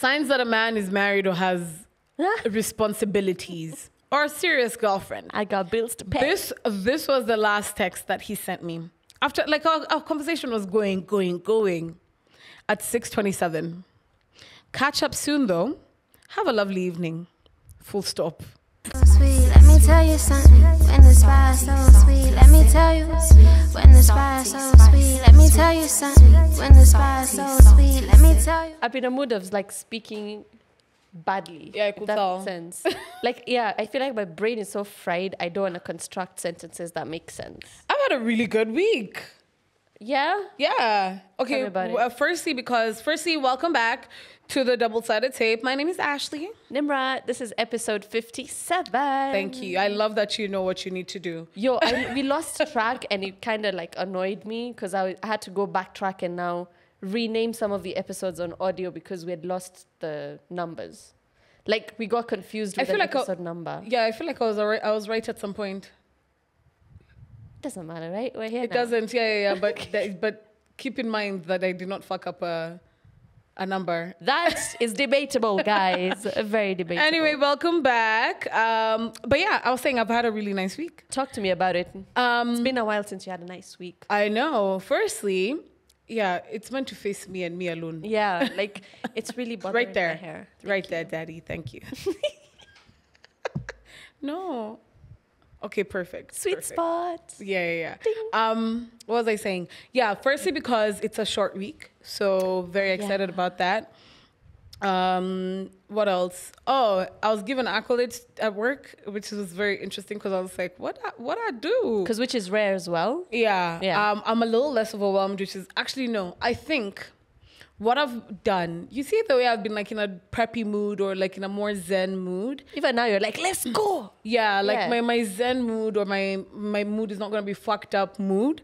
Signs that a man is married or has responsibilities or a serious girlfriend. I got bills to pay. This was the last text that he sent me. After, like, our conversation was going at 6:27. Catch up soon, though. Have a lovely evening. Full stop. So sweet, let me tell you something. When the spice so sweet, let me tell you. When the spice so sweet, let me tell you something. When the spice so sweet, let me tell you. I'm in a mood of like speaking badly. Yeah, I could tell. That sense. Like, yeah, I feel like my brain is so fried. I don't want to construct sentences that make sense. I've had a really good week. Yeah? Yeah. Okay. Tell me about it. Firstly, welcome back to the double-sided tape. My name is Ashley. Nimrat, this is episode 57. Thank you. I love that you know what you need to do. Yo, we lost track and it kind of like annoyed me because I had to go backtrack and now rename some of the episodes on audio because we had lost the numbers. Like we got confused with the episode number. Yeah, I feel like I was right at some point. Doesn't matter, right? We're here It now. doesn't. Yeah. But keep in mind that I did not fuck up a number. That is debatable, guys. Very debatable. Anyway, welcome back. But yeah, I was saying I've had a really nice week. Talk to me about it. It's been a while since you had a nice week. I know. Firstly, yeah, it's meant to face me and me alone. Yeah, like it's really bothering Right there. my hair. Right there, Daddy. Thank you. No. Okay, perfect. Sweet Perfect. spot. Yeah. What was I saying? Yeah, firstly because it's a short week, so very excited about that. What else? Oh, I was given accolades at work, which was very interesting because I was like, what I do? Because which is rare as well. Yeah. I'm a little less overwhelmed, which is actually no. I think what I've done, you see the way I've been like in a preppy mood or like in a more zen mood. Even now you're like, let's go. Yeah, like Yeah. my zen mood or my mood is not going to be fucked up mood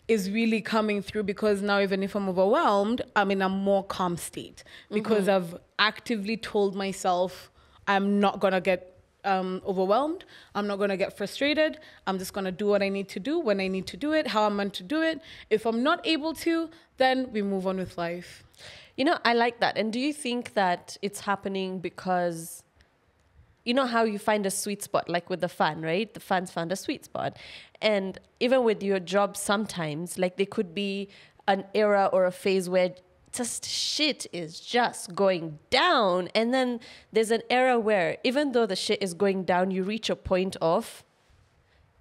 is really coming through because now even if I'm overwhelmed, I'm in a more calm state because I've actively told myself I'm not going to get overwhelmed. I'm not going to get frustrated. I'm just going to do what I need to do when I need to do it, how I'm meant to do it. If I'm not able to, then we move on with life. You know, I like that. And do you think that it's happening because, you know how you find a sweet spot, like with the fan, right? The fans found a sweet spot. And even with your job sometimes, like there could be an era or a phase where just shit is just going down. And then there's an era where even though the shit is going down, you reach a point of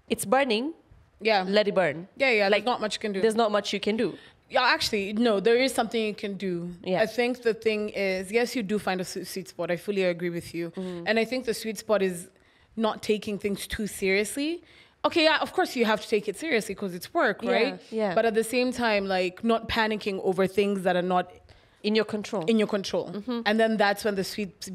it's burning. Yeah. Let it burn. Yeah. Like There's not much you can do. There's not much you can do. Yeah, actually, no, there is something you can do. Yeah. I think the thing is, yes, you do find a sweet spot. I fully agree with you. And I think the sweet spot is not taking things too seriously. Okay, yeah, of course you have to take it seriously because it's work, right? Yeah. But at the same time, like not panicking over things that are not In your control. in your control. And then that's when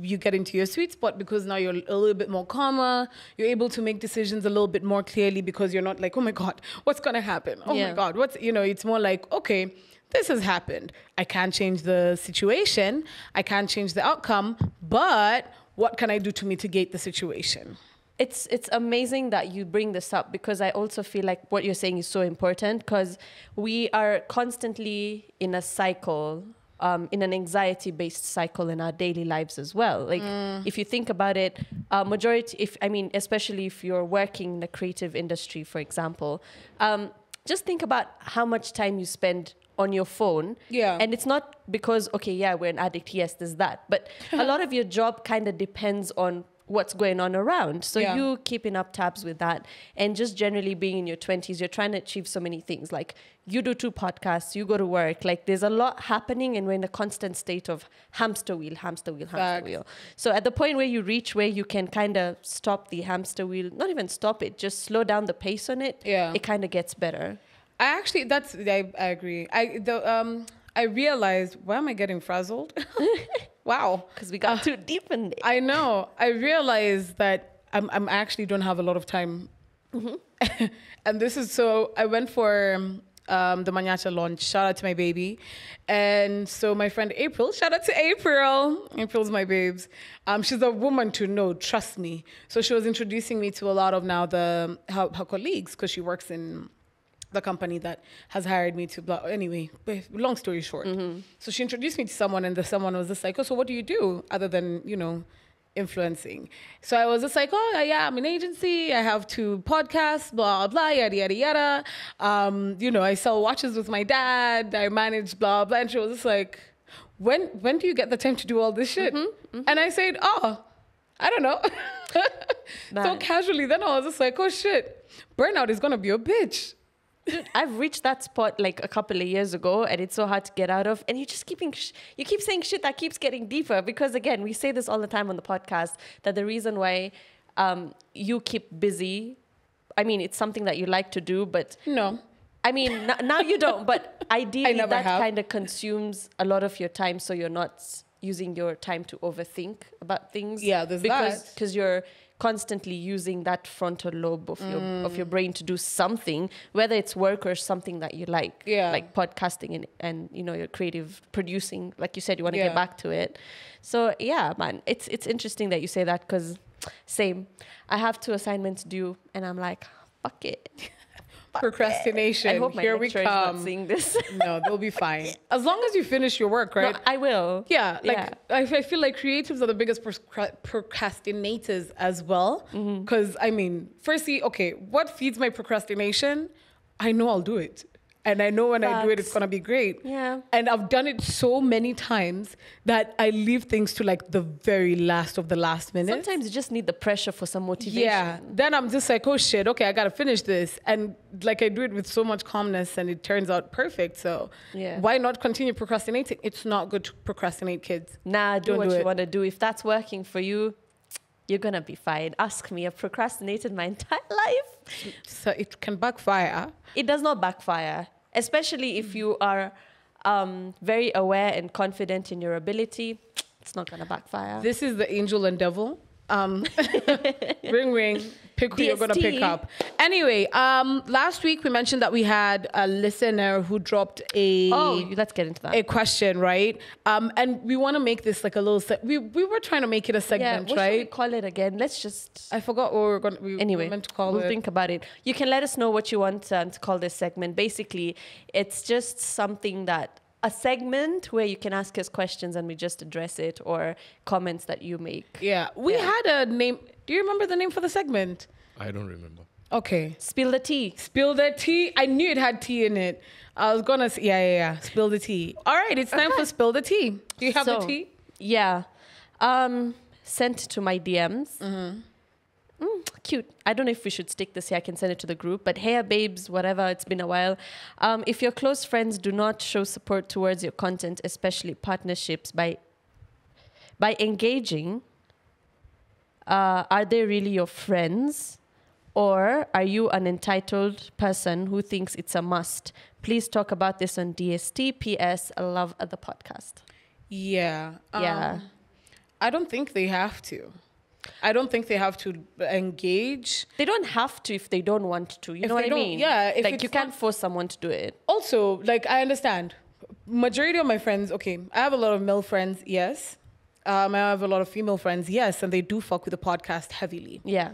you get into your sweet spot because now you're a little bit more calmer. You're able to make decisions a little bit more clearly because you're not like, oh my God, what's going to happen? Oh my God, it's more like, okay, this has happened. I can't change the situation. I can't change the outcome, but what can I do to mitigate the situation? It's amazing that you bring this up because I also feel like what you're saying is so important because we are constantly in a cycle, in an anxiety-based cycle in our daily lives as well. Like if you think about it, especially if you're working in the creative industry, for example, just think about how much time you spend on your phone. Yeah. And it's not because, we're an addict. Yes, there's that. But a lot of your job kind of depends on what's going on around. So you keeping up tabs with that and just generally being in your 20s, you're trying to achieve so many things. Like you do 2 podcasts, you go to work, like there's a lot happening and we're in a constant state of hamster wheel. So at the point where you reach where you can kind of stop the hamster wheel, not even stop it, just slow down the pace on it, it kind of gets better. I agree. I realized, why am I getting frazzled? Wow. Because we got too deep in it. I know. I realized that I actually don't have a lot of time. And this is so, I went for the Manyacha launch. Shout out to my baby. And so my friend April, shout out to April. April's my babes. She's a woman to know, trust me. So she was introducing me to a lot of now her colleagues because she works in the company that has hired me to anyway, long story short. So she introduced me to someone, and the someone was just like, oh, so what do you do other than, influencing? So I was just like, oh, yeah, I'm an agency. I have 2 podcasts, blah, blah, yada, yada, yada. I sell watches with my dad. I manage blah, blah. And she was just like, when do you get the time to do all this shit? And I said, oh, I don't know. So casually, then I was just like, oh shit, burnout is going to be a bitch. Dude, I've reached that spot like a couple of years ago, and it's so hard to get out of. And you just you keep saying shit that keeps getting deeper, because again, we say this all the time on the podcast, that the reason why you keep busy, I mean, it's something that you like to do, but no, I mean, now you don't, but ideally that kind of consumes a lot of your time, so you're not using your time to overthink about things. Yeah, there's that. Because you're constantly using that frontal lobe of your brain to do something, whether it's work or something that you like, like podcasting and your creative producing. Like you said, you want to get back to it. So yeah, man, it's interesting that you say that, because same. I have 2 assignments due, and I'm like, fuck it. Procrastination. I hope my Here we lecturer is not come. seeing this. No, they'll be fine. As long as you finish your work, right? No, I will. Yeah, I feel like creatives are the biggest procrastinators as well. Because, I mean, firstly, okay, what feeds my procrastination? I know I'll do it. And I know when I do it, it's going to be great. Yeah. And I've done it so many times that I leave things to like the very last of the last minute. Sometimes you just need the pressure for some motivation. Yeah. Then I'm just like, oh shit, okay, I got to finish this. And like I do it with so much calmness, and it turns out perfect. So why not continue procrastinating? It's not good to procrastinate, kids. Nah, do what you want to do. If that's working for you, you're going to be fine. Ask me. I've procrastinated my entire life. So it can backfire. It does not backfire, especially if you are very aware and confident in your ability. It's not going to backfire. This is the angel and devil. Ring, ring. Pick who you're going to pick up. Anyway, last week we mentioned that we had a listener who dropped let's get into that. A question, right? And we want to make this like a little we were trying to make it a segment, what right? should we call it again? Let's just... I forgot what we were meant to call it. We'll think about it. You can let us know what you want to call this segment. Basically, it's just something that... a segment where you can ask us questions and we just address it, or comments that you make. Yeah. We had a name. Do you remember the name for the segment? I don't remember. Okay. Spill the tea. Spill the tea. I knew it had tea in it. I was going to say, yeah. Spill the tea. All right. It's time for Spill the Tea. Do you have the tea? Yeah. Sent to my DMs. Cute. I don't know if we should stick this here. I can send it to the group. But hey, babes, whatever. It's been a while. If your close friends do not show support towards your content, especially partnerships, by engaging, are they really your friends? Or are you an entitled person who thinks it's a must? Please talk about this on DST. PS, I love the podcast. Yeah. Yeah. I don't think they have to. I don't think they have to engage. They don't have to if they don't want to. You know what I mean? Yeah. Like, you can't force someone to do it. Also, like, I understand. Majority of my friends, okay, I have a lot of male friends, yes. I have a lot of female friends, yes, and they do fuck with the podcast heavily. Yeah.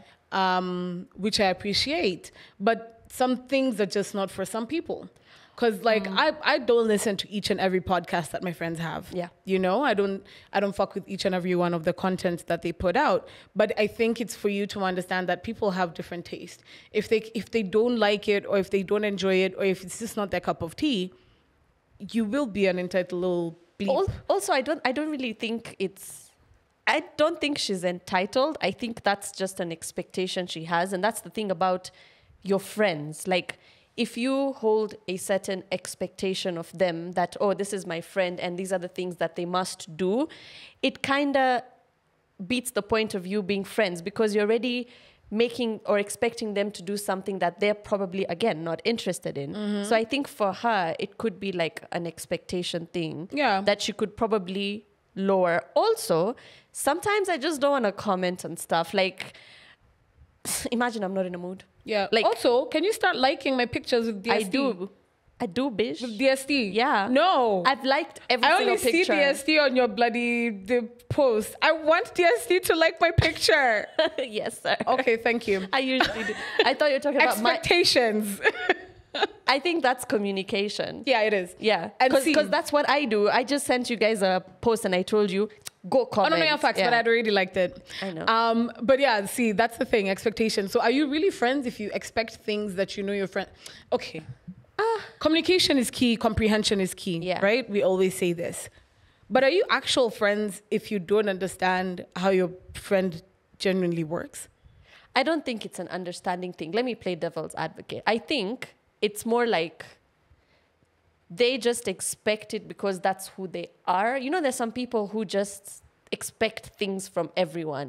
Which I appreciate. But some things are just not for some people. Because like I don't listen to each and every podcast that my friends have. Yeah. You know, I don't fuck with each and every one of the content that they put out. But I think it's for you to understand that people have different taste. If they don't like it, or if they don't enjoy it, or if it's just not their cup of tea, you will be an entitled little bleep. Also, I don't really think I don't think she's entitled. I think that's just an expectation she has. And that's the thing about your friends. Like, if you hold a certain expectation of them that, oh, this is my friend and these are the things that they must do, it kind of beats the point of you being friends, because you're already making or expecting them to do something that they're probably, again, not interested in. So I think for her, it could be like an expectation thing that she could probably lower. Also, sometimes I just don't want to comment on stuff. Like, imagine I'm not in a mood. Yeah. Like, also, can you start liking my pictures with DST? I do, bitch. With DST? Yeah. No. I've liked every single picture. I only see DST on your the post. I want DST to like my picture. Yes, sir. Okay, thank you. I usually do. I thought you were talking about expectations. I think that's communication. Yeah, it is. Yeah, And because that's what I do. I just sent you guys a post and I told you, go comment. I don't know your facts, but I'd already liked it. I know. But yeah, see, that's the thing, expectation. So are you really friends if you expect things that you know your friend? Okay. Communication is key, comprehension is key, right? We always say this. But are you actual friends if you don't understand how your friend genuinely works? I don't think it's an understanding thing. Let me play devil's advocate. I think it's more like they just expect it because that's who they are. You know, there's some people who just expect things from everyone.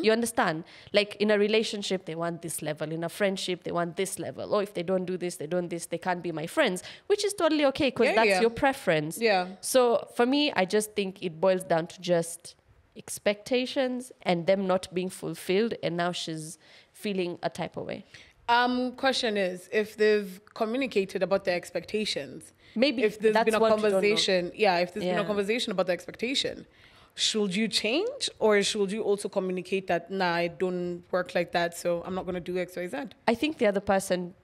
You understand? Like in a relationship, they want this level. In a friendship, they want this level. Or if they don't do this, they can't be my friends, which is totally okay because that's your preference. Yeah. So for me, I just think it boils down to just expectations and them not being fulfilled. And now she's feeling a type of way. Question is, if they've communicated about their expectations, maybe if there's been a conversation, if there's been a conversation about the expectation, should you change or should you also communicate that, nah, I don't work like that, so I'm not going to do X, Y, Z? I think the other person,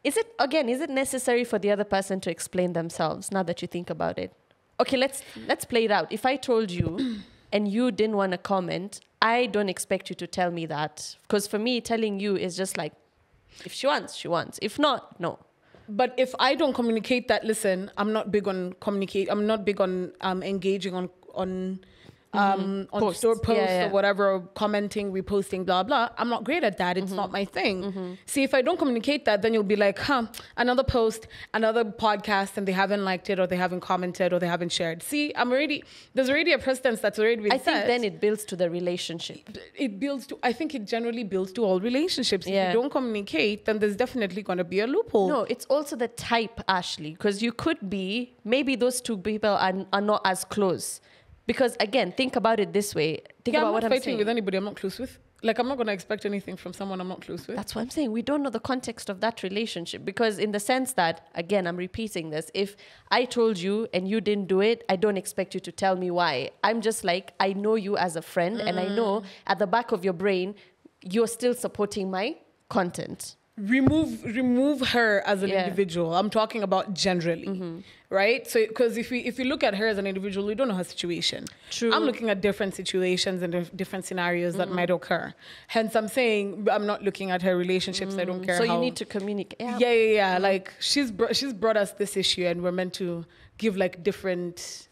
is it necessary for the other person to explain themselves now that you think about it? Okay, let's play it out. If I told you and you didn't want to comment, I don't expect you to tell me that. Because for me, telling you is just like, if she wants, she wants. If not, no. But if I don't communicate that, listen, I'm not big on engaging on posts. Store posts or whatever, or commenting, reposting, blah, blah. I'm not great at that. It's not my thing. See, if I don't communicate that, then you'll be like, another post, another podcast, and they haven't liked it, or they haven't commented, or they haven't shared. See, there's already a precedence that's already been set. I think then it builds to the relationship. I think it generally builds to all relationships. If you don't communicate, then there's definitely going to be a loophole. No, it's also the type, Ashley, because you could be, maybe those two people are not as close. Because again, think about it this way. Think about what I'm saying. I'm not fighting with anybody I'm not close with. Like, I'm not going to expect anything from someone I'm not close with. That's what I'm saying. We don't know the context of that relationship. Because in the sense that, again, I'm repeating this. If I told you and you didn't do it, I don't expect you to tell me why. I'm just like, I know you as a friend. And I know at the back of your brain, you're still supporting my content. Remove her as an individual. I'm talking about generally, right? So, because if you look at her as an individual, we don't know her situation. True. I'm looking at different situations and different scenarios that might occur. Hence, I'm saying I'm not looking at her relationships. I don't care. So you need to communicate. Yeah. Like she's brought us this issue, and we're meant to give like different.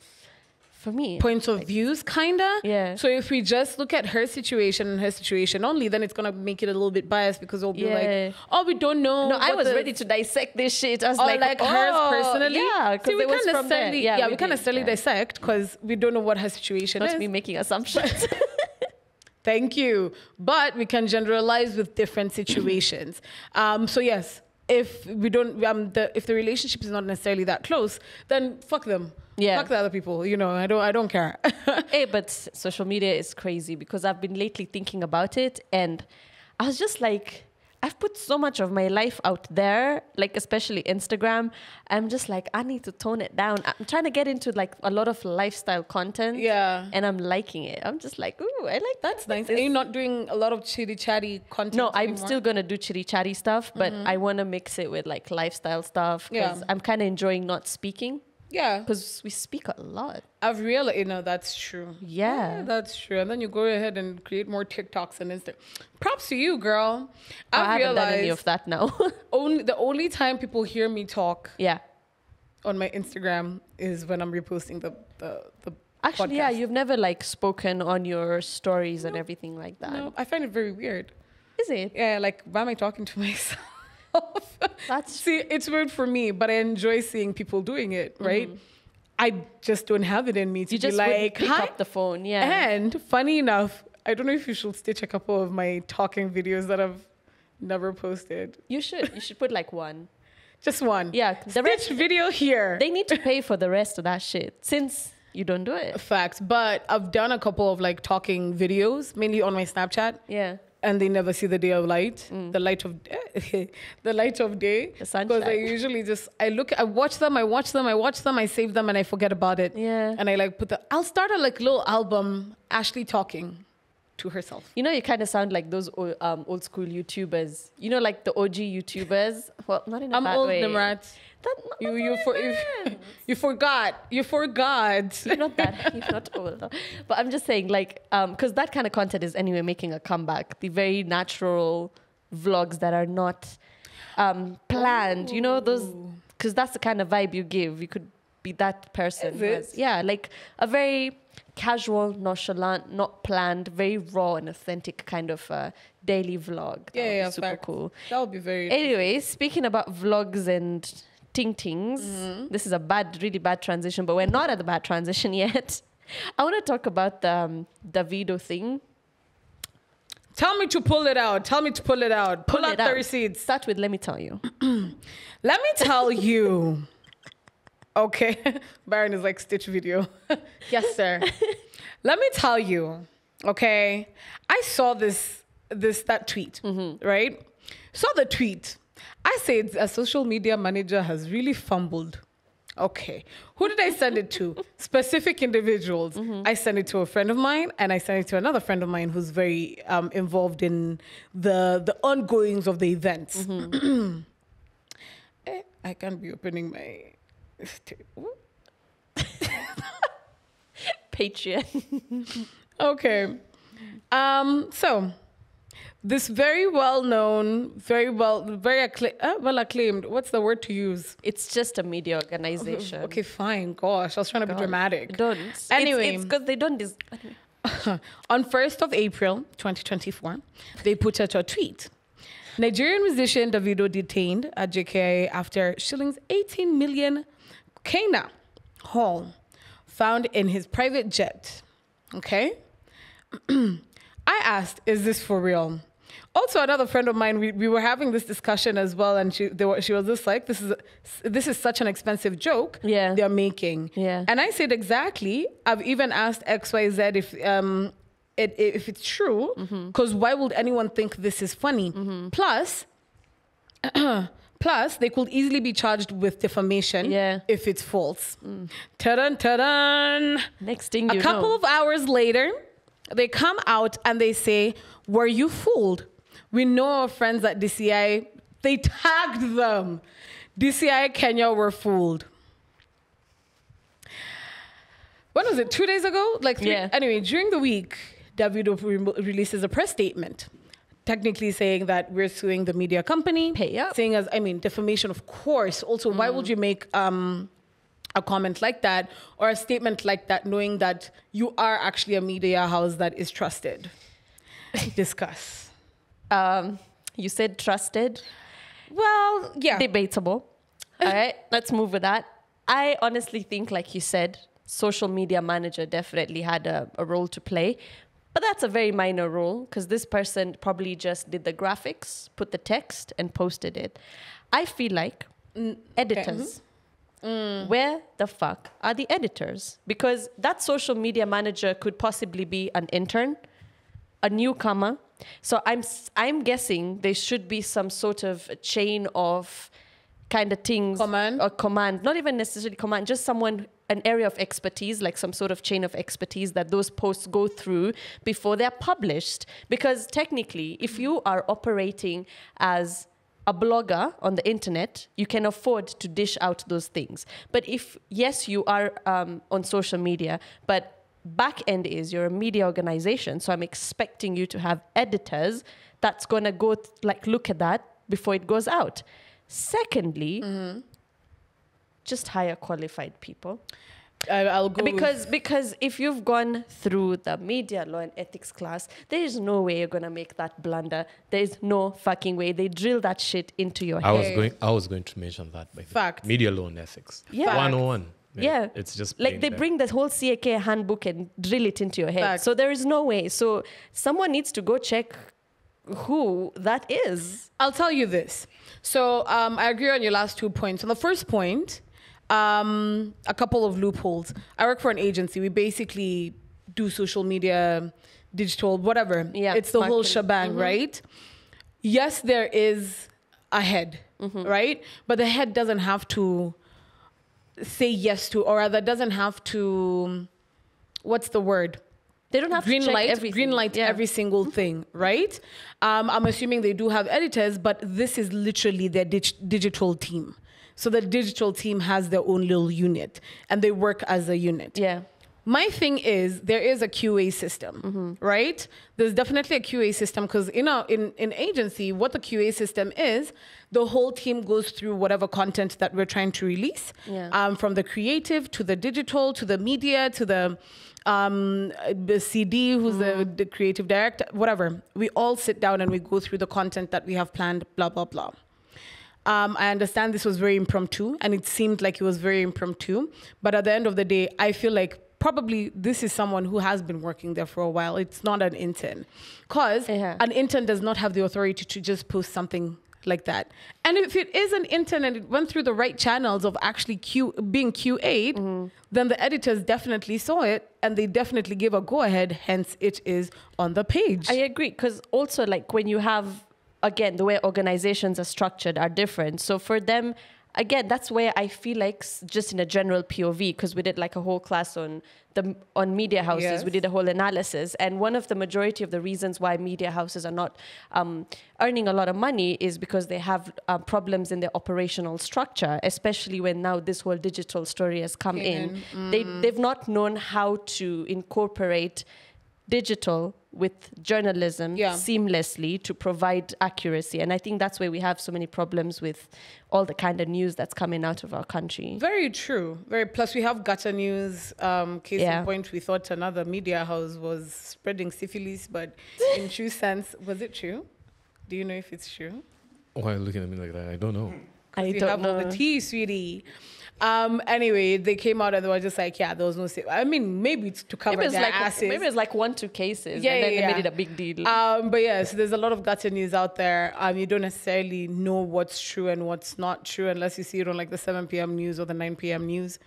For me, points of views, kinda. Yeah. So if we just look at her situation and her situation only, then it's gonna make it a little bit biased because we'll be like, oh, we don't know. No, I was ready to dissect this shit. I was like hers personally. Yeah, because we can't necessarily. We can't necessarily dissect because we don't know what her situation is. Not me making assumptions. Thank you. But we can generalize with different situations. So yes, if we don't, if the relationship is not necessarily that close, then fuck them. Yeah. Fuck the other people. You know, I don't care. Hey, but social media is crazy because I've been lately thinking about it and I was just like, I've put so much of my life out there, like especially Instagram. I'm just like, I need to tone it down. I'm trying to get into like a lot of lifestyle content. Yeah. And I'm liking it. I'm just like, ooh, I like that's nice. Are you not doing a lot of chitty chatty content? No, I'm anymore? still gonna do chitty chatty stuff, but I want to mix it with like lifestyle stuff because I'm kind of enjoying not speaking. Yeah. Because we speak a lot. I've realized, that's true. Yeah. That's true. And then you go ahead and create more TikToks and Instagram. Props to you, girl. I haven't done any of that now. The only time people hear me talk on my Instagram is when I'm reposting the Actually, podcast. You've never like spoken on your stories and everything like that. No, I find it very weird. Is it? Yeah, like, why am I talking to myself? See, it's weird for me, but I enjoy seeing people doing it, right? I just don't have it in me to you be just like, pick up the phone, And funny enough, I don't know if you should stitch a couple of my talking videos that I've never posted. You should. You should put like one. Just one. Yeah. The rest video here. They need to pay for the rest of that shit since you don't do it. Facts. But I've done a couple of like talking videos, mainly on my Snapchat. Yeah. And they never see the day of light, the light of day, the sunshine. Because I usually I watch them, I save them, and I forget about it. Yeah. And I like I'll start a like little album, Ashley talking. to herself. You know, you kind of sound like those old school YouTubers. You know, like the OG YouTubers. Well, not in a bad way. I'm old, Nimrat. You forgot. You forgot. You're not that. You're not old. But I'm just saying, like, because that kind of content is anyway making a comeback. The very natural vlogs that are not planned. You know, those, because that's the kind of vibe you give. You could be that person. Is it? Yeah, like a very casual, nonchalant, not planned, very raw and authentic kind of daily vlog. Yeah, super fact. cool. That would be very. Anyway, speaking about vlogs and ting-tings, this is a really bad transition, but we're not at the bad transition yet. I want to talk about the Davido thing. Tell me to pull it out. Tell me to pull it out. Pull out the receipts. Start with, let me tell you. Let me tell you. Okay. Baron is like Stitch video. Yes, sir. Let me tell you. Okay. I saw that tweet, right? Saw the tweet. I said a social media manager has really fumbled. Okay. Who did I send it to? Specific individuals. I sent it to a friend of mine, and I sent it to another friend of mine who's very involved in the ongoings of the events. I can't be opening my... Patreon. Okay. So... this very well-known, very acclaimed. What's the word to use? It's just a media organization. Okay, fine. Gosh, I was trying to be dramatic. Don't. Anyway. It's because they don't... On 1st of April, 2024, they put out a tweet. Nigerian musician Davido detained at JKIA after shillings 18 million Kenya haul found in his private jet. Okay? I asked, is this for real? Also, another friend of mine, we were having this discussion as well, and she was just like, this is such an expensive joke they're making. Yeah. And I said, exactly. I've even asked XYZ if it's true, because why would anyone think this is funny? Plus, they could easily be charged with defamation if it's false. Ta-dun, ta-dun. Next thing you know. A couple of hours later, they come out and they say, were you fooled? We know our friends at DCI, they tagged them. DCI Kenya were fooled. When was it? 2 days ago? Anyway, during the week, Davido releases a press statement, technically saying that we're suing the media company. Pay up. Saying defamation, of course. Also, why would you make a comment like that or a statement like that, knowing that you are actually a media house that is trusted? Discuss. You said trusted. Well, yeah. Debatable. All right, let's move with that. I honestly think, like you said, social media manager definitely had a role to play. But that's a very minor role because this person probably just did the graphics, put the text, and posted it. I feel like editors... where the fuck are the editors? Because that social media manager could possibly be an intern, a newcomer. So I'm guessing there should be some sort of chain of kind of things. Command. Not even necessarily command, just an area of expertise, like some sort of chain of expertise that those posts go through before they're published. Because technically, if you are operating as a blogger on the internet, you can afford to dish out those things. But if, yes, you are on social media, but back end is you're a media organization, so I'm expecting you to have editors that's going to go look at that before it goes out. Secondly, just hire qualified people. I'll go because if you've gone through the media law and ethics class, there is no way you're gonna make that blunder. There is no fucking way. They drill that shit into your head. I was going to mention that. By Fact. Media law and ethics. Yeah. 101. Yeah. It's just like they bring the whole CAK handbook and drill it into your head. Fact. So there is no way. So someone needs to go check who that is. I'll tell you this. So I agree on your last 2 points. On the first point, a couple of loopholes. I work for an agency. We basically do social media, digital, whatever. Yeah, it's the whole shebang, right? Yes, there is a head, right? But the head doesn't have to say yes to, or rather doesn't have to, what's the word? They don't have to check everything. Green light every single thing, right? I'm assuming they do have editors, but this is literally their digital team. So the digital team has their own little unit, and they work as a unit. Yeah. My thing is, there is a QA system, right? There's definitely a QA system, because in agency, what the QA system is, the whole team goes through whatever content that we're trying to release, from the creative to the digital to the media to the CD, who's the creative director, whatever. We all sit down and we go through the content that we have planned, blah, blah, blah. I understand this was very impromptu, and it seemed like it was very impromptu. But at the end of the day, I feel like probably this is someone who has been working there for a while. It's not an intern, because an intern does not have the authority to just post something like that. And if it is an intern and it went through the right channels of actually being QA'd, then the editors definitely saw it and they definitely gave a go ahead. Hence, it is on the page. I agree, because also like when you have, again, the way organizations are structured are different. So for them, again, that's where I feel like just in a general POV, because we did like a whole class on media houses, we did a whole analysis. And one of the majority of the reasons why media houses are not earning a lot of money is because they have problems in their operational structure, especially when now this whole digital story has come in. They've not known how to incorporate digital with journalism seamlessly to provide accuracy. And I think that's where we have so many problems with all the kind of news that's coming out of our country. Very true. Plus we have gutter news. Case in point, we thought another media house was spreading syphilis, but in true sense, was it true? Do you know if it's true? Why are you looking at me like that? I don't know. I don't know. All the tea, sweetie. Anyway, they came out and they were just like, there was no I mean, maybe it's to cover their asses. Maybe it's like 1-2 cases, and then they made it a big deal. But so there's a lot of gutter news out there. You don't necessarily know what's true and what's not true unless you see it on like the 7 p.m. news or the 9 p.m. news.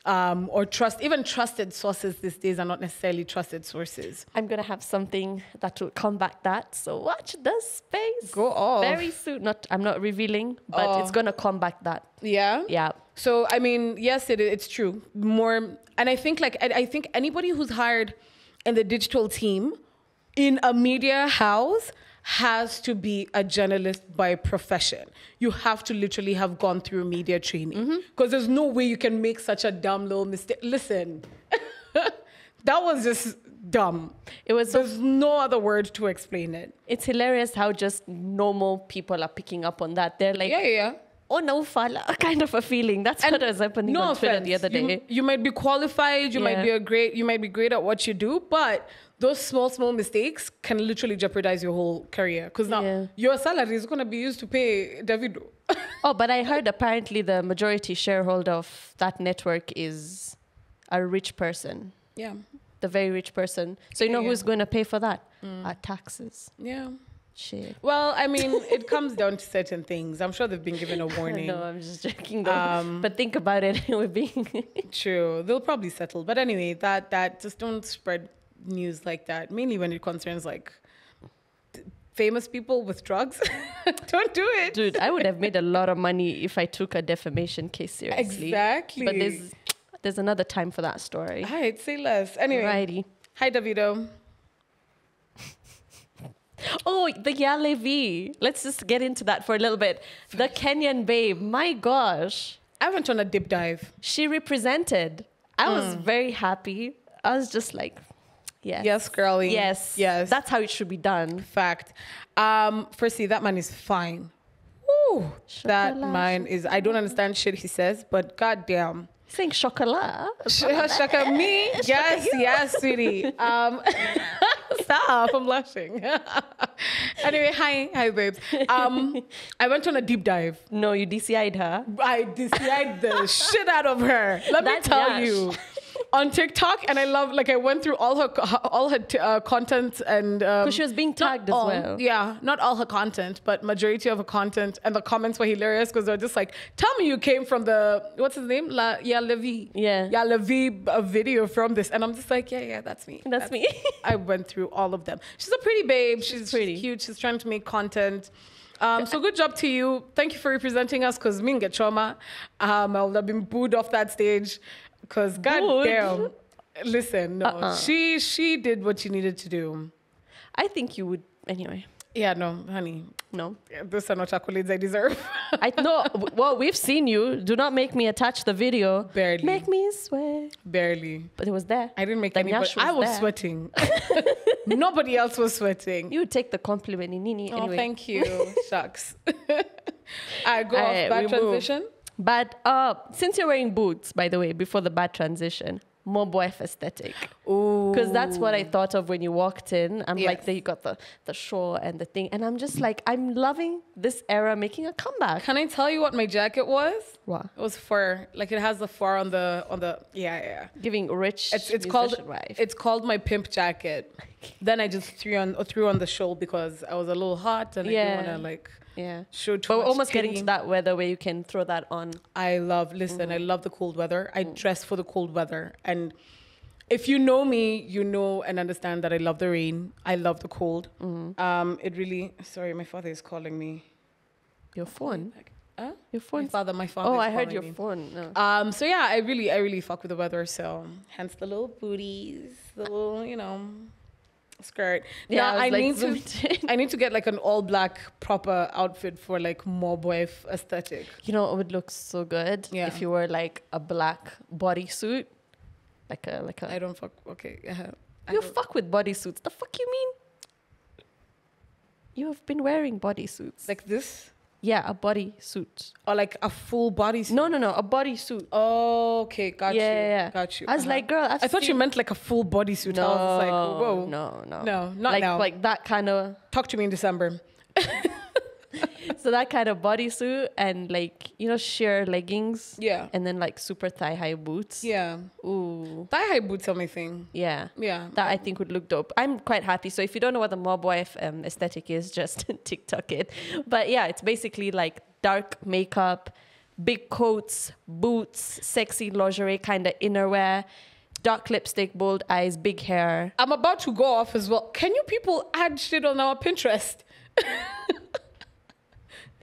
Or even trusted sources these days are not necessarily trusted sources. I'm going to have something that will combat that. So watch this space. Go off. Very soon. I'm not revealing, but it's going to combat that. Yeah? Yeah. So, I mean, yes, it's true. More, and I think I think anybody who's hired in the digital team in a media house has to be a journalist by profession. You have to literally have gone through media training, because there's no way you can make such a dumb little mistake. Listen, that was just dumb. There's no other word to explain it. It's hilarious how just normal people are picking up on that. They're like, oh no, fala, kind of a feeling. That's what was happening on Twitter the other day. You might be qualified, you might be great at what you do, but those small mistakes can literally jeopardize your whole career. Because now your salary is going to be used to pay Davido. Oh, but I heard apparently the majority shareholder of that network is a rich person. Yeah. The very rich person. So you know who's going to pay for that? Our taxes. Yeah. Shit. Well, I mean, it comes down to certain things. I'm sure they've been given a warning. No, I'm just joking though. But think about it. We're being true. They'll probably settle. But anyway, that just don't spread news like that. Mainly when it concerns like famous people with drugs. Don't do it. Dude, I would have made a lot of money if I took a defamation case seriously. Exactly. But there's another time for that story. All right, say less. Anyway. Righty. Hi, Davido. Oh, the Yalevi. Let's just get into that for a little bit. The Kenyan babe. My gosh. I went on a deep dive. She represented. I was very happy. I was just like, yes. Yes, girlie. Yes. Yes. That's how it should be done. Fact. Firstly, that man is fine. Woo. That man is, I don't understand shit he says, but goddamn. Saying chocolat. Shaka me? Yes, sweetie. Stop, I'm blushing. Anyway, hi, babes. I went on a deep dive. No, you DCI'd her. I DCI'd the shit out of her. Let me tell you. On TikTok, and I love, like, I went through all her content, and because she was being tagged as well. Yeah, not all her content, but majority of her content, and the comments were hilarious because they're just like, "Tell me you came from the what's his name, Levi, Levi, a video from this," and I'm just like, yeah, that's me. That's me. I went through all of them. She's a pretty babe. She's cute. She's trying to make content. So good job to you. Thank you for representing us, because me and get trauma. I would have been booed off that stage. Because goddamn, Listen, no. She did what she needed to do. I think you would anyway. Yeah, no, honey. No. Yeah, those are not accolades I deserve. I know. Well, we've seen you. Do not make me attach the video. Barely. Make me sweat. Barely. But it was there. I didn't make The any, nyash but I was there. sweating. Nobody else was sweating. You take the compliment, Nini. Oh, Anyway. thank you. Shucks. I go off Alright, bad we move. transition. But since you're wearing boots, by the way, before the bad transition, mob wife aesthetic. Ooh. Because that's what I thought of when you walked in. I'm like, Yes. there you got the shawl and the thing. And I'm just like, I'm loving this era making a comeback. Can I tell you what my jacket was? What? It was fur. Like it has the fur on the yeah. Giving rich It's called musician wife. it's called my pimp jacket. Then I just threw on the shawl because I was a little hot and I Yeah. didn't want to like Yeah. show too But we're much almost getting titty. to that weather where you can throw that on. I love the cold weather. I dress for the cold weather. And if you know me, you know and understand that I love the rain. I love the cold. It really, sorry, my father is calling me. Your phone? Huh? Your phone? My father Oh, is I heard calling your me. phone. No. So yeah, I really fuck with the weather. So hence the little booties, the little, skirt. Yeah, Now I was like, need zoom to it in. I need to get like an all black proper outfit for like mob wife aesthetic. You know, it would look so good Yeah. if you wore like a black bodysuit. Like a. I don't fuck. Okay, yeah. You fuck with bodysuits. The fuck you mean? You have been wearing bodysuits. Like this, Yeah, a bodysuit. or like a full body. No, a bodysuit. Oh, okay, got you. Yeah. Got you. I was like, girl, I thought you meant like a full bodysuit. No, I was like, whoa. no, No, not like, now. Like that kind of. Talk to me in December. So that kind of bodysuit and like sheer leggings. Yeah. And then like super thigh high boots. Yeah. Ooh. Thigh high boots are my thing. Yeah. Yeah. That I think would look dope. I'm quite happy. So if you don't know what the mob wife aesthetic is, just TikTok it. But yeah, it's basically like dark makeup, big coats, boots, sexy lingerie kind of innerwear, dark lipstick, bold eyes, big hair. I'm about to go off as well. Can you people add shit on our Pinterest?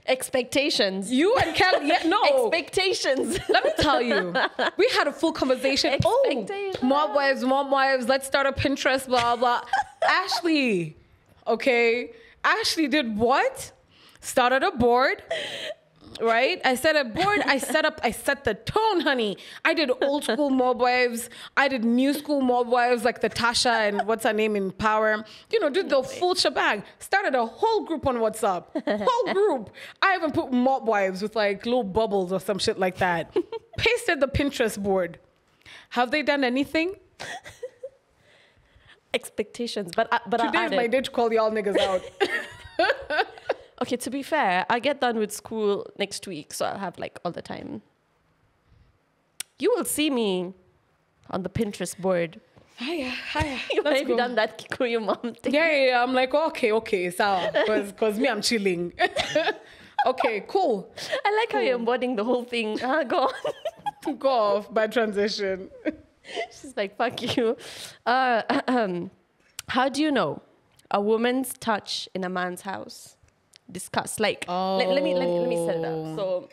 Expectations. You and Cal, yeah, no. Expectations. Let me tell you, we had a full conversation. Expectations. Mob wives, let's start a Pinterest, blah, blah. Ashley, okay? Ashley did what? Started a board, right? I set a board, I set the tone, honey. I did old school mob wives. I did new school mob wives like the Tasha and what's her name in Power. Did the full shebang. Started a whole group on WhatsApp. Whole group. I even put mob wives with like little bubbles or some shit like that. Pasted the Pinterest board. Have they done anything? Expectations. But Today is my day to call y'all niggas out. Okay, to be fair, I get done with school next week, so I'll have like all the time. You will see me on the Pinterest board. Hiya. You Let's have go. done that Kikuyu mom thing. Yeah. I'm like, okay, so because me, I'm chilling. Okay, cool. I like how you're embodying the whole thing. Go on. Go off by transition. She's like, fuck you. How do you know a woman's touch in a man's house? Discuss. Like, let me set it up. So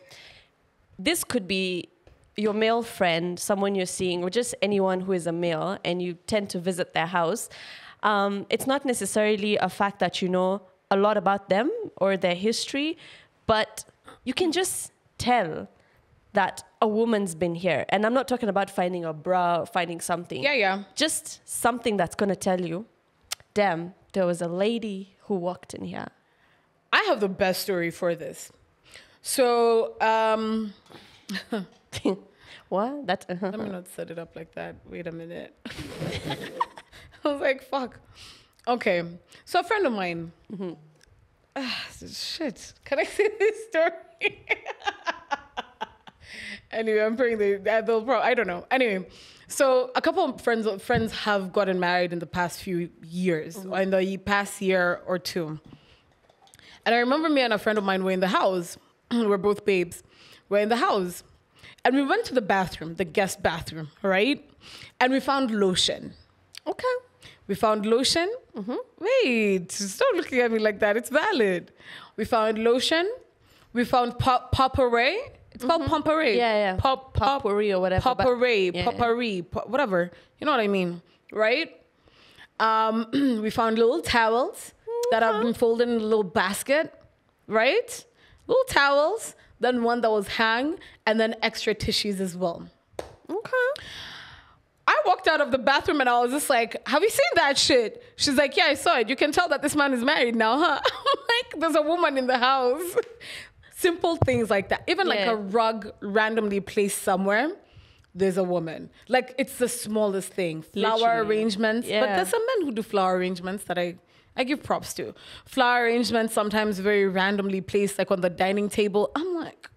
this could be your male friend, someone you're seeing, or just anyone who is a male, and you tend to visit their house. It's not necessarily a fact that you know a lot about them or their history, but you can just tell that a woman's been here. And I'm not talking about finding a bra or finding something. Yeah. Just something that's going to tell you, damn, there was a lady who walked in here. I have the best story for this. So, What? That, let me not set it up like that. Wait a minute. I was like, fuck. Okay. So a friend of mine. Shit. Can I say this story? Anyway, I'm praying they'll probably, I don't know. Anyway, so a couple of friends have gotten married in the past few years, or in the past year or two. And I remember me and a friend of mine were in the house. We're both babes. We're in the house. And we went to the bathroom, the guest bathroom, right? And we found lotion. okay. We found lotion. Wait, stop looking at me like that. It's valid. We found lotion. We found potpourri. It's called pompery. Yeah. Potpourri or whatever. Potpourri, yeah. potpourri, whatever. You know what I mean, right? We found little towels that have been folded in a little basket, right? Little towels, then one that was hang, and then extra tissues as well. Okay. I walked out of the bathroom and I was just like, have you seen that shit? She's like, yeah, I saw it. You can tell that this man is married now, huh? I'm like, there's a woman in the house. Simple things like that. Even like a rug randomly placed somewhere, there's a woman. Like, it's the smallest thing. Flower Literally. arrangements. Yeah. But there's some men who do flower arrangements that I give props to. Flower arrangements sometimes very randomly placed, like on the dining table. I'm like,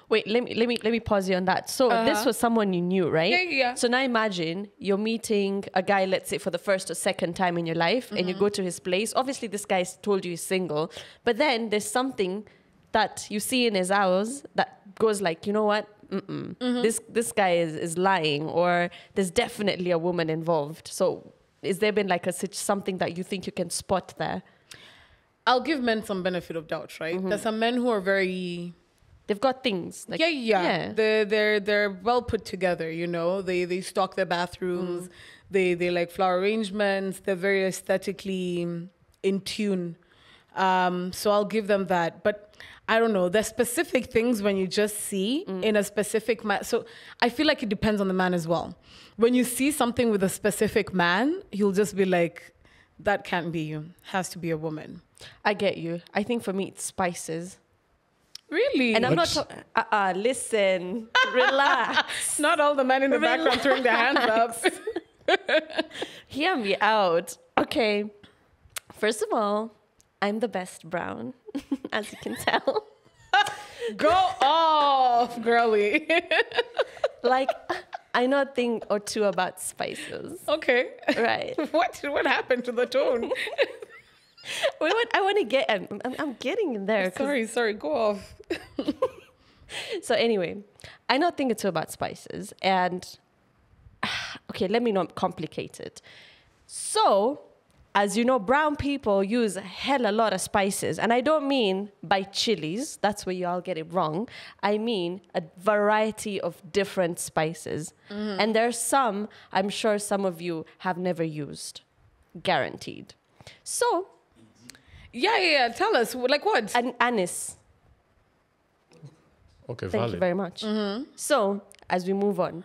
Wait, let me pause you on that. So this was someone you knew, right? Yeah. So now imagine you're meeting a guy, let's say for the first or second time in your life, and you go to his place. Obviously, this guy's told you he's single, but then there's something that you see in his house that goes like, you know what? This guy is lying, or there's definitely a woman involved. So is there been like something that you think you can spot there? I'll give men some benefit of doubt, right? There's some men who are very... They've got things. Like, Yeah. They're well put together, you know. They stock their bathrooms. They like flower arrangements. They're very aesthetically in tune. So I'll give them that. But I don't know. There's specific things when you just see in a specific man. So I feel like it depends on the man as well. When you see something with a specific man, you'll just be like, that can't be you. Has to be a woman. I get you. I think for me, it's spices. Really? And I'm not What? talking... listen, relax. Not all the men in the background throwing their hands up. Hear me out. Okay. First of all, I'm the best brown, as you can tell. Go off, girly. Like, I know a thing or two about spices. Okay. Right. What happened to the tone? I want to get... I'm getting in there. 'cause- Sorry, go off. So anyway, I know a thing or two about spices. And, okay, let me not complicate it. So, as you know, brown people use a hell a lot of spices. And I don't mean by chilies. That's where you all get it wrong. I mean a variety of different spices. And there's some, I'm sure some of you have never used. Guaranteed. So, Yeah. Tell us, like what? an anise. Okay, Thank valid. you very much. So, as we move on,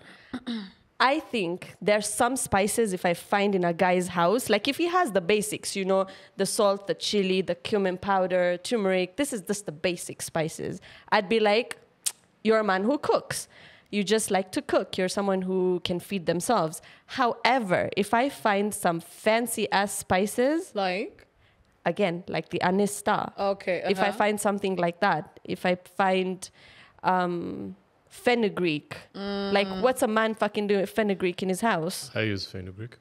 I think there's some spices if I find in a guy's house, like if he has the basics, you know, the salt, the chili, the cumin powder, turmeric, this is just the basic spices. I'd be like, you're a man who cooks. You just like to cook. You're someone who can feed themselves. However, if I find some fancy ass spices, Like? again, like the anise star. Okay. If I find something like that, if I find fenugreek, like what's a man fucking doing with fenugreek in his house? I use fenugreek.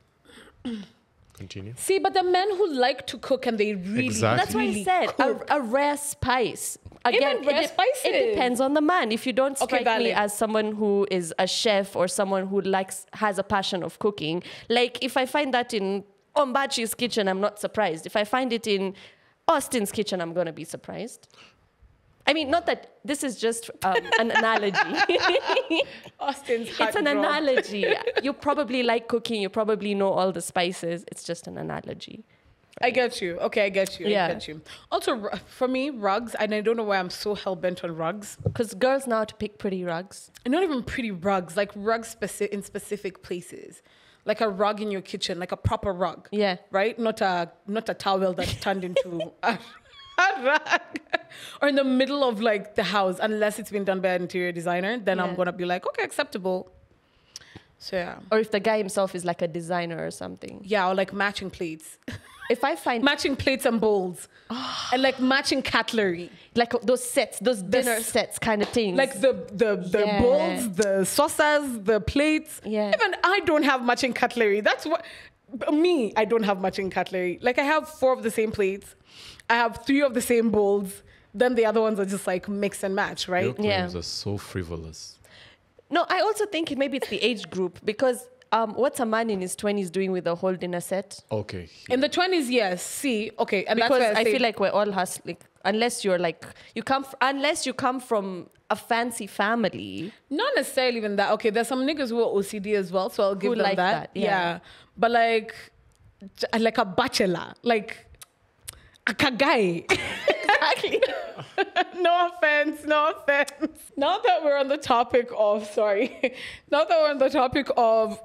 Continue. See, but the men who like to cook and they really... Exactly. That's why I really said cook. a rare spice. Again, Even rare spices. It depends on the man. If you don't Okay, strike me valid. as someone who is a chef or someone who has a passion of cooking, like if I find that in Ombachi's kitchen, I'm not surprised. If I find it in Austin's kitchen, I'm going to be surprised. I mean, not that this is just an analogy. Austin's It's an analogy. You probably like cooking. You probably know all the spices. It's just an analogy. I get you. Okay, I get you. Yeah. I get you. Also, for me, rugs, and I don't know why I'm so hell-bent on rugs. Because girls know how to pick pretty rugs. And not even pretty rugs, like rugs in specific places. Like a rug in your kitchen, like a proper rug. Yeah. Right? Not a towel that's turned into a rug. Or in the middle of like the house, unless it's been done by an interior designer, then I'm Yeah. gonna be like, okay, acceptable. So yeah. Or if the guy himself is like a designer or something. Yeah, or like matching plates. If I find Matching plates and bowls. And like matching cutlery. like those sets, those dinner sets kind of things. Like the Yeah. bowls, the saucers, the plates. Yeah. Even I don't have matching cutlery. That's what I don't have matching cutlery. Like I have 4 of the same plates. I have 3 of the same bowls. Then the other ones are just like mix and match, right? Your claims Yeah. are so frivolous. No, I also think maybe it's the age group because what's a man in his 20s doing with a whole dinner set? Okay. In the 20s, yes. See, okay, and Because that's why I say, feel like we're all hustling. Unless you're like unless you come from a fancy family. Not necessarily even that. Okay, there's some niggas who are OCD as well, so I'll give Who them like that. that, yeah. But like a bachelor, like a guy. Exactly. No offense. Now that we're on the topic of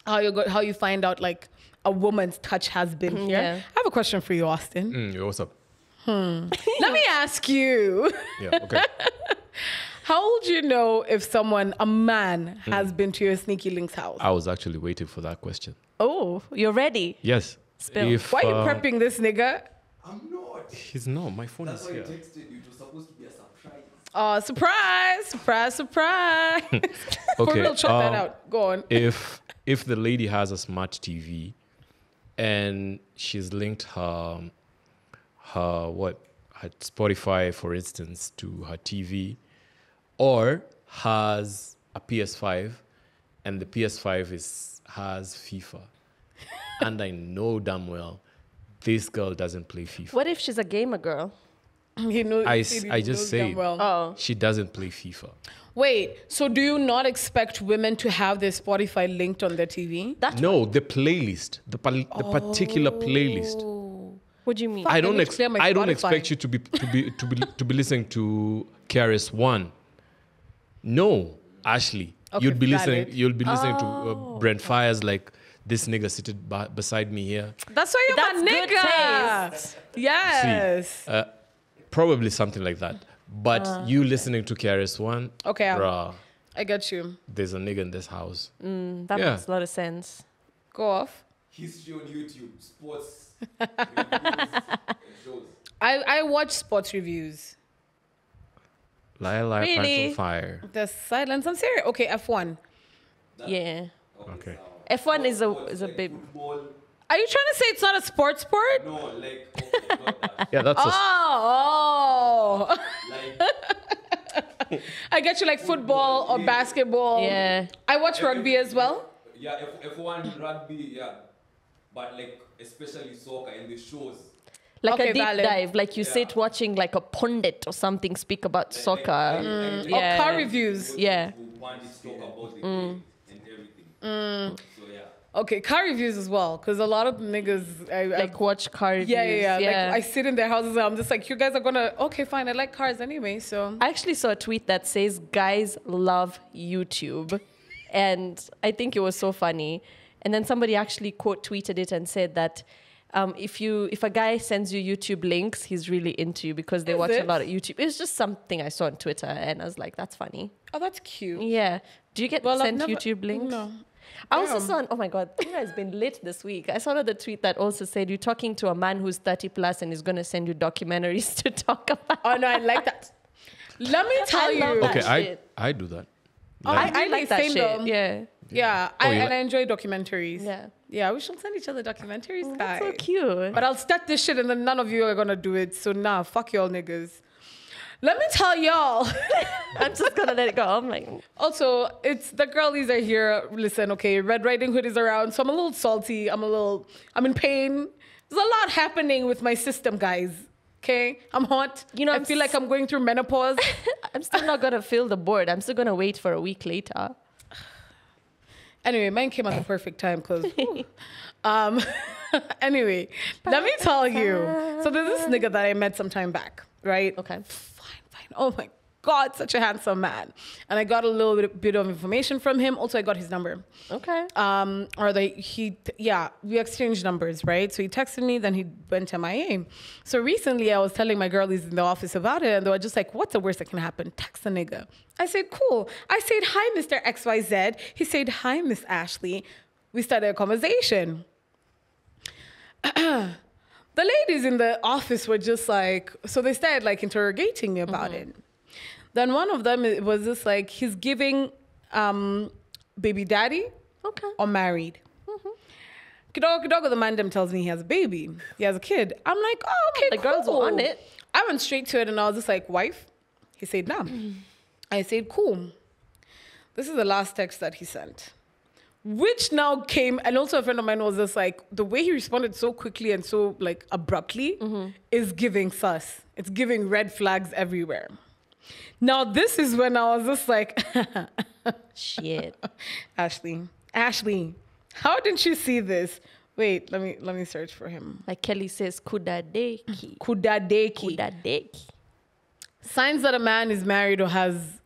how you find out like a woman's touch has been here. Yeah. I have a question for you, Austin. What's up? Let me ask you. Yeah, okay. How would you know if a man has been to your sneaky link's house? I was actually waiting for that question. Oh, you're ready. Yes. Spill. Why are you prepping this nigga? I'm not. He's not. My phone That's is why here. I texted you. It was supposed to be a surprise. Oh, surprise. For Okay. real, chop that out. Go on. If the lady has a smart TV and she's linked her Spotify, for instance, to her TV, or has a PS5 and the PS5 has FIFA, and I know damn well this girl doesn't play FIFA. What if she's a gamer girl? He knows, I he just knows say damn well. Oh. she doesn't play FIFA. Wait, so do you not expect women to have their Spotify linked on their TV? No, the playlist, the particular playlist. What do you mean? Fuck. I don't need to clear my I don't Spotify. expect you to be listening to KRS-One. No, Ashley, Okay, you'd be valid. listening to Brent Fires like this nigga seated beside me here. That's why you're That's my good nigga. taste. Yes. Probably something like that. But you listening to KRS-One, Okay, bruh, I get you. there's a nigga in this house. That Yeah. makes a lot of sense. Go off. History on YouTube, sports, reviews, and shows. I watch sports reviews. Lyle Really? Fire. The silence. I'm serious. Okay, F1. Yeah. Okay. F1 is a Like big. football. Are you trying to say it's not a sports sport? No, like, okay, not that. Yeah, that's Oh. Like, I get you like football or basketball. Yeah. I watch rugby as well. yeah, F1, rugby, yeah. But like, especially soccer and the shows. Like Okay, a deep valid. dive. Like you sit watching like a pundit or something speak about soccer. Like, Or Yeah. car reviews. Yeah. who pundits talk about the game and everything. So yeah. Okay, car reviews as well. Because a lot of niggas. Like watch car reviews. yeah. Like I sit in their houses and I'm just like, you guys are gonna. Okay, fine. I like cars anyway. So. I actually saw a tweet that says guys love YouTube. And I think it was so funny. And then somebody actually quote tweeted it and said that if a guy sends you YouTube links, he's really into you because they watch a it? lot of YouTube. It was just something I saw on Twitter and I was like, that's funny. Oh, that's cute. Yeah. Do you get Well, I've sent never- YouTube links? No. I also Damn. saw, oh my God, Tina has been lit this week. I saw another tweet that also said you're talking to a man who's 30 plus and is going to send you documentaries to talk about. Oh no, I like that. Let me tell I love you. that. okay. shit. I do that. Oh, Like, I like that Same shit. though. Yeah. Yeah, Oh, you and like- I enjoy documentaries. Yeah. Yeah, we should send each other documentaries, guys. That's so cute. But I'll start this shit and then none of you are gonna do it. So nah, fuck y'all niggas. Let me tell y'all. I'm just going to let it go. I'm like, Also, it's the girlies are here. Listen, okay, Red Riding Hood is around, so I'm a little salty. I'm in pain. There's a lot happening with my system, guys. Okay, I'm hot. You know, I I'm feel like I'm going through menopause. I'm still not going to fill the board. I'm still going to wait for a week later. Anyway, mine came at the perfect time because. Anyway, let me tell you. So there's this nigga that I met some time back, right? Okay. Fine. Oh my God, such a handsome man. And I got a little bit of information from him. Also, I got his number. Okay. We exchanged numbers, right? So he texted me, then he went MIA. So recently I was telling my girlies in the office about it, and they were just like, what's the worst that can happen? Text a nigga. I said, cool. I said, hi, Mr. XYZ. He said, hi, Miss Ashley. We started a conversation. The ladies in the office were just like, so they started like interrogating me about it. Then one of them was just like, he's giving baby daddy Okay. or married. Kidogo, the man them tells me he has a baby. He has a kid. I'm like, oh, okay, The girls were on it. I went straight to it and I was just like, wife? He said, nah. I said, cool. This is the last text that he sent. Which now came, and also a friend of mine was just like, the way he responded so quickly and so like abruptly is giving sus. It's giving red flags everywhere. Now, this is when I was just like, Shit. Ashley, how didn't you see this? Wait, let me search for him. Like Kelly says, kudadeki. Kudadeki. Kudadeki. Signs that a man is married or has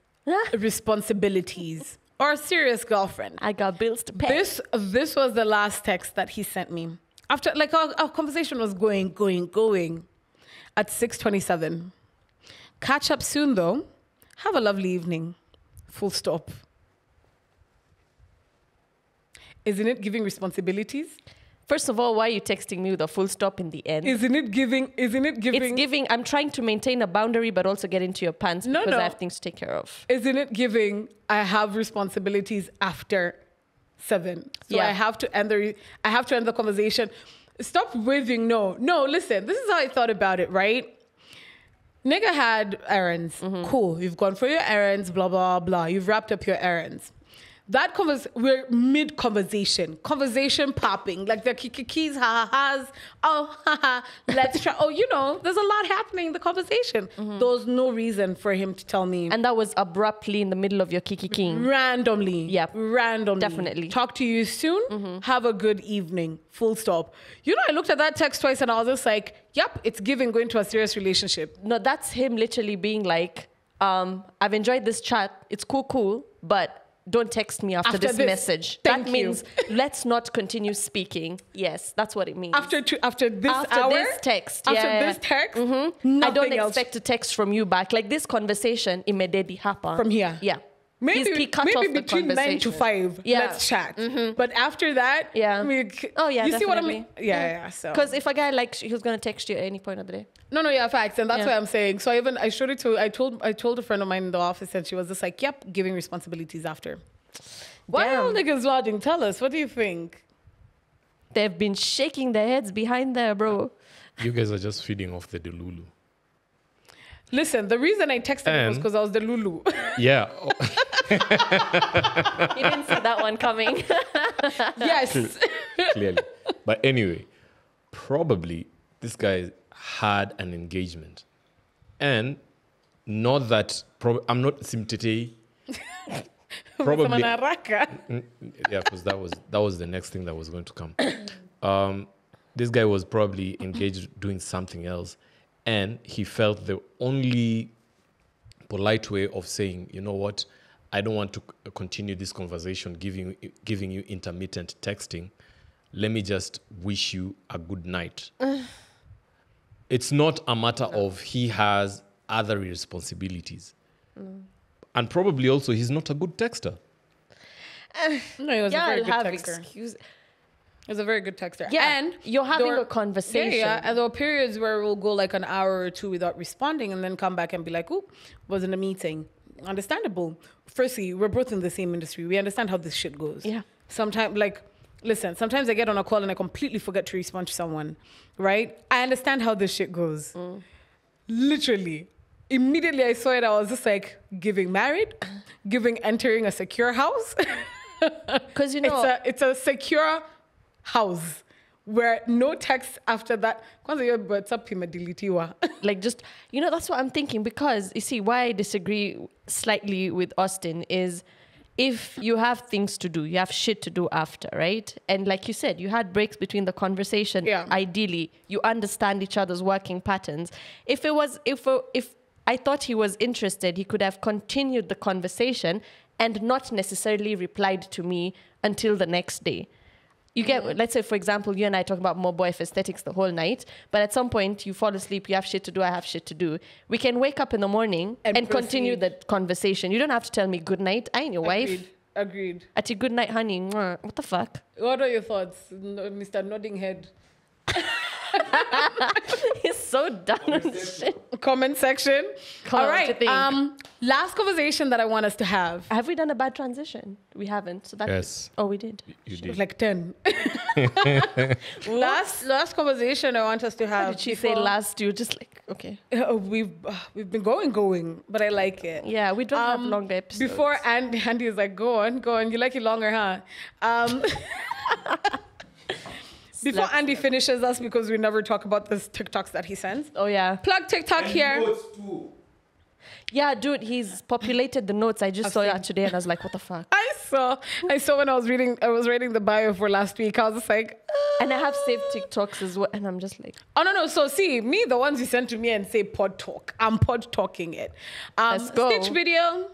responsibilities or a serious girlfriend. I got bills to pay. This was the last text that he sent me. After, like, our conversation was going at 6:27. Catch up soon, though. Have a lovely evening. Full stop. Isn't it giving responsibilities? First of all, why are you texting me with a full stop in the end? Isn't it giving? It's giving, I'm trying to maintain a boundary, but also get into your pants because I have things to take care of. Isn't it giving, I have responsibilities after 7. So Yeah. I have to end the conversation. Stop waving. No, listen, this is how I thought about it, right? Nigga had errands. Mm-hmm. Cool. You've gone for your errands, blah, blah, blah. You've wrapped up your errands. We're mid-conversation. Conversation popping. Like the kikikis, ha-ha-has. Oh, ha-ha. Let's try. Oh, there's a lot happening in the conversation. Mm-hmm. There was no reason for him to tell me. And that was abruptly in the middle of your kiki king. Randomly. Yep. Randomly. Definitely. Talk to you soon. Have a good evening. Full stop. I looked at that text twice and I was just like, yep, it's giving going to a serious relationship. No, that's him literally being like, I've enjoyed this chat. It's cool, but don't text me after this message. Thank that means let's not continue speaking. Yes, that's what it means. After this text. This text, I don't expect a text from you back. Like this conversation immediately happened. From here. Yeah. Maybe between 9 to 5, Yeah. let's chat. But after that, Yeah. you see what I mean? Yeah. So because if a guy likes you, he's gonna text you at any point of the day. No, facts, and that's what I'm saying. So I showed it to. I told a friend of mine in the office, and she was just like, "Yep, giving responsibilities after." Why all niggas nodding? Tell us, what do you think? They've been shaking their heads behind there, bro. You guys are just feeding off the Delulu. Listen, the reason I texted him was because I was the Lulu. Yeah. You didn't see that one coming. Yes. Clearly. But anyway, probably this guy had an engagement. And not that, I'm not Simtete. Probably. Yeah, because that was the next thing that was going to come. This guy was probably engaged doing something else. And he felt the only polite way of saying, you know what, I don't want to continue this conversation giving you intermittent texting. Let me just wish you a good night. It's not a matter of he has other responsibilities. And probably also he's not a good texter. No, he was a very good texter. Excuse. He was a very good texter. Yeah, and you're having a conversation. Yeah, and there were periods where we'll go like an hour or two without responding and then come back and be like, "Oop, was in a meeting." Understandable. Firstly, we're both in the same industry. We understand how this shit goes. Yeah. Sometimes, sometimes I get on a call and I completely forget to respond to someone, right? I understand how this shit goes. Literally. Immediately I saw it, I was just like, giving married, giving entering a secure house. Because, it's a secure house where no text after that. Like just, that's what I'm thinking, because you see why I disagree slightly with Austin is if you have things to do, you have shit to do after, right? And like you said, you had breaks between the conversation. Yeah. Ideally, you understand each other's working patterns. If I thought he was interested, he could have continued the conversation and not necessarily replied to me until the next day. You get, let's say, for example, you and I talk about more boy aesthetics the whole night, but at some point you fall asleep, you have shit to do, I have shit to do. We can wake up in the morning and continue the conversation. You don't have to tell me good night. I ain't your wife. Agreed. Ati good night, honey. What the fuck? What are your thoughts, Mr. Nodding Head? He's so done with shit. Comment section. All right. Last conversation that I want us to have. Have we done a bad transition? We haven't. So Yes. Oh, we did. You It was did. like 10. last conversation I want us to have. How did she say last? You were just like, okay. We've been going, but I like it. Yeah, we don't have longer episodes. Before Andy is like, go on. You like it longer, huh? Before Andy finishes us, because we never talk about the TikToks that he sends. Oh, yeah. Plug TikTok And here. notes too. Yeah, dude, he's populated the notes. I just saw that today and I was like, what the fuck? I saw when I was reading the bio for last week. I was just like, And I have saved TikToks as well. And I'm just like, oh no. So see, me, the ones you sent to me and say pod talk. I'm pod talking it. Let's go. Stitch video.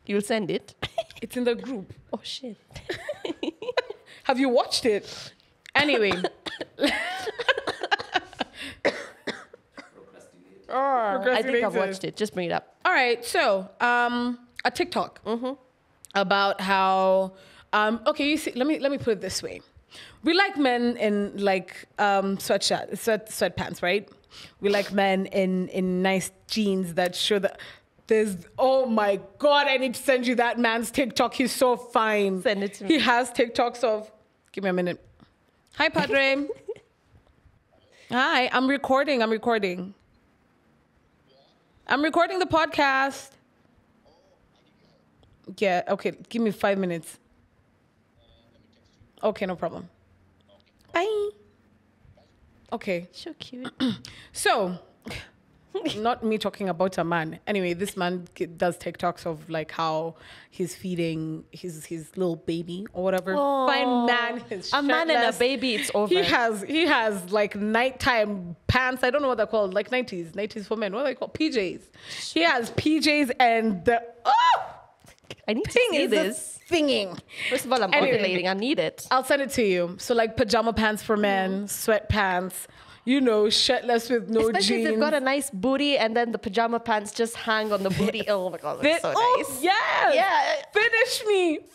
you'll send it. It's in the group. Oh, shit. Have you watched it? Anyway. I think I've watched it. Just bring it up. All right, so a TikTok about how okay, you see, let me put it this way. We like men in like sweatpants, right? We like men in nice jeans that show that there's, oh my God, I need to send you that man's TikTok. He's so fine. Send it to me. He has TikToks of, give me a minute. Hi, Padre. Hi, I'm recording the podcast. Yeah, okay, give me 5 minutes. Okay, no problem. Bye. Okay. So cute. So, not me talking about a man. Anyway, this man does TikToks of like how he's feeding his little baby or whatever. Aww. Fine man, his A man and a shirtless. baby, it's over. He has like nighttime pants. I don't know what they're called. Like 90s for men. What are they called? PJs. He has PJs and the I need to thing see is this. singing. First of all, I'm Anyway. ovulating. I need it. I'll send it to you. So like pajama pants for men, sweatpants, you know, shirtless with no Especially jeans. if they've got a nice booty and then the pajama pants just hang on the booty. Oh my God, that's so nice. Yes. Yeah.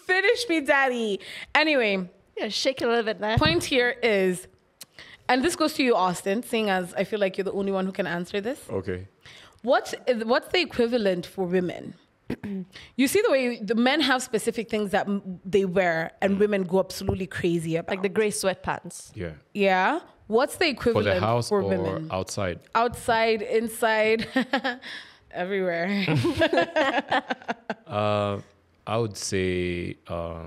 Finish me, daddy. Anyway, Yeah, shake it a little bit there. point here is, and this goes to you, Austin, seeing as I feel like you're the only one who can answer this. Okay. What's the equivalent for women? You see the way the men have specific things that they wear and women go absolutely crazy about. Like the grey sweatpants. Yeah. Yeah. What's the For equivalent the house for or women? outside? Outside, inside, everywhere. I would say a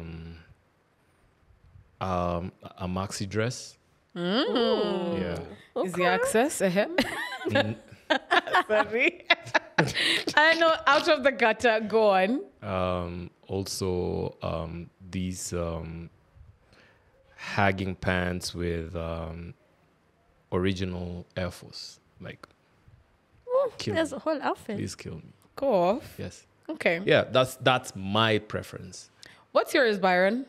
maxi dress. Yeah. Is the access ahead? Mm, Sorry. I know, out of the gutter. Go on. also, these hagging pants with original Air Force. Like, kill There's me. a whole outfit. Please kill me. Go off. Yes. Okay. Yeah, that's my preference. What's yours, Byron?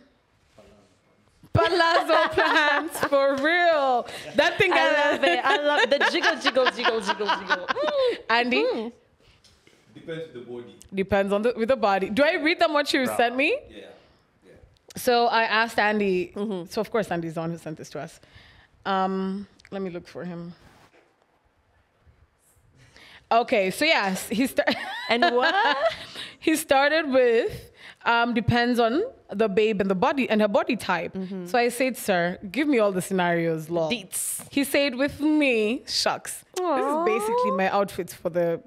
Palazzo pants, for real. That thing I love it. I love the jiggle. Andy? Depends with the body. Depends on with the body. Do I read them what you sent me? Yeah. So I asked Andy. So of course Andy's the one who sent this to us. Let me look for him. Okay, so yes, And what? he started with depends on the babe and the body and her body type. So I said, sir, give me all the scenarios, lol. Deets. He said with me, shucks. This is basically my outfits for the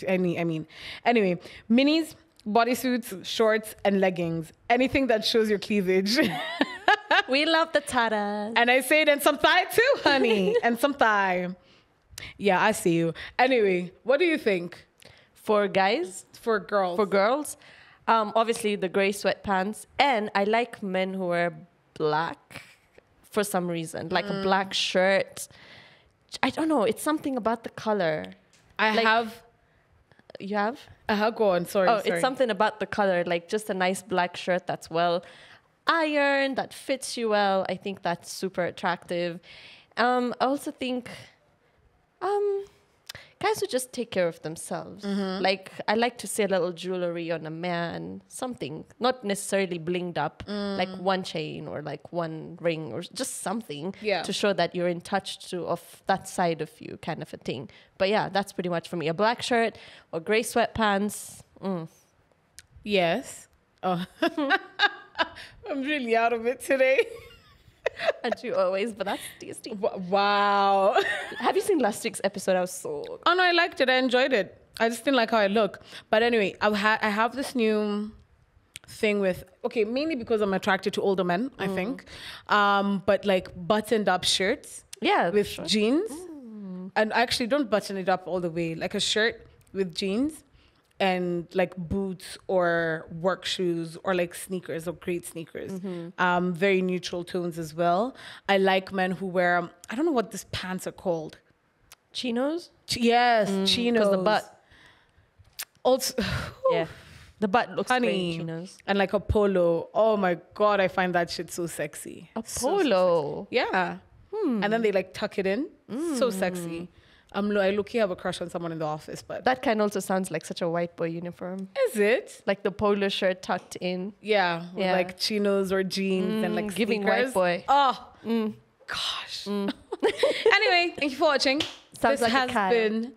anyway, minis, bodysuits, shorts, and leggings. Anything that shows your cleavage. We love the tatas. And I said, and some thigh too, honey. And some thigh. Yeah, I see you. Anyway, what do you think For guys, for girls? for girls, obviously the grey sweatpants. And I like men who wear black for some reason, like a black shirt. I don't know. It's something about the color. You have? Go on. Sorry. It's something about the color, like just a nice black shirt that's well ironed, that fits you well. I think that's super attractive. I also think guys who just take care of themselves. Like, I like to see a little jewelry on a man, something, not necessarily blinged up, like one chain or like one ring or just something to show that you're in touch of that side of you, kind of a thing. But yeah, that's pretty much for me. A black shirt or grey sweatpants. Yes. Oh. I'm really out of it today. And you always, but that's tasty. Wow. Have you seen last week's episode? I was so... Oh no, I liked it. I enjoyed it. I just didn't like how I look. But anyway, I have this new thing with, mainly because I'm attracted to older men, I think. But like buttoned up shirts. Yeah. With jeans. And I actually don't button it up all the way. Like a shirt with jeans and like boots or work shoes or like sneakers or great sneakers. Very neutral tones as well. I like men who wear, I don't know what these pants are called. Chinos? Yes, chinos. Because the butt. Also, Yeah. The butt looks great in honey. chinos. And like a polo. Oh my God, I find that shit so sexy. A So polo. sexy. Yeah. And then they like tuck it in. So sexy. I look-key have a crush on someone in the office, but That kind also sounds like such a white boy uniform. is it? Like the polo shirt tucked in. Yeah, with Yeah. like chinos or jeans and like giving sneakers. white boy. Oh, gosh. Anyway, thank you for watching. Sounds This like a has Kyle. been.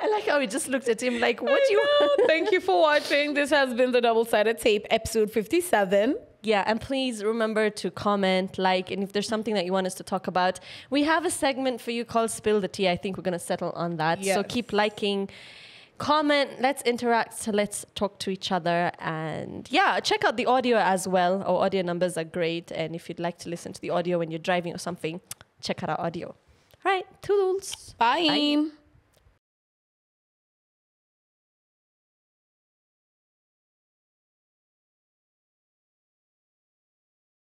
I like how he just looked at him like, what do you know. Thank you for watching. This has been the Double-Sided Tape, episode 57. Yeah, and please remember to comment, like, and if there's something that you want us to talk about, we have a segment for you called Spill the Tea. I think we're going to settle on that. So Yes. keep liking, comment, let's interact, let's talk to each other. And yeah, check out the audio as well. Our audio numbers are great. And if you'd like to listen to the audio when you're driving or something, check out our audio. All right, toodles. Bye.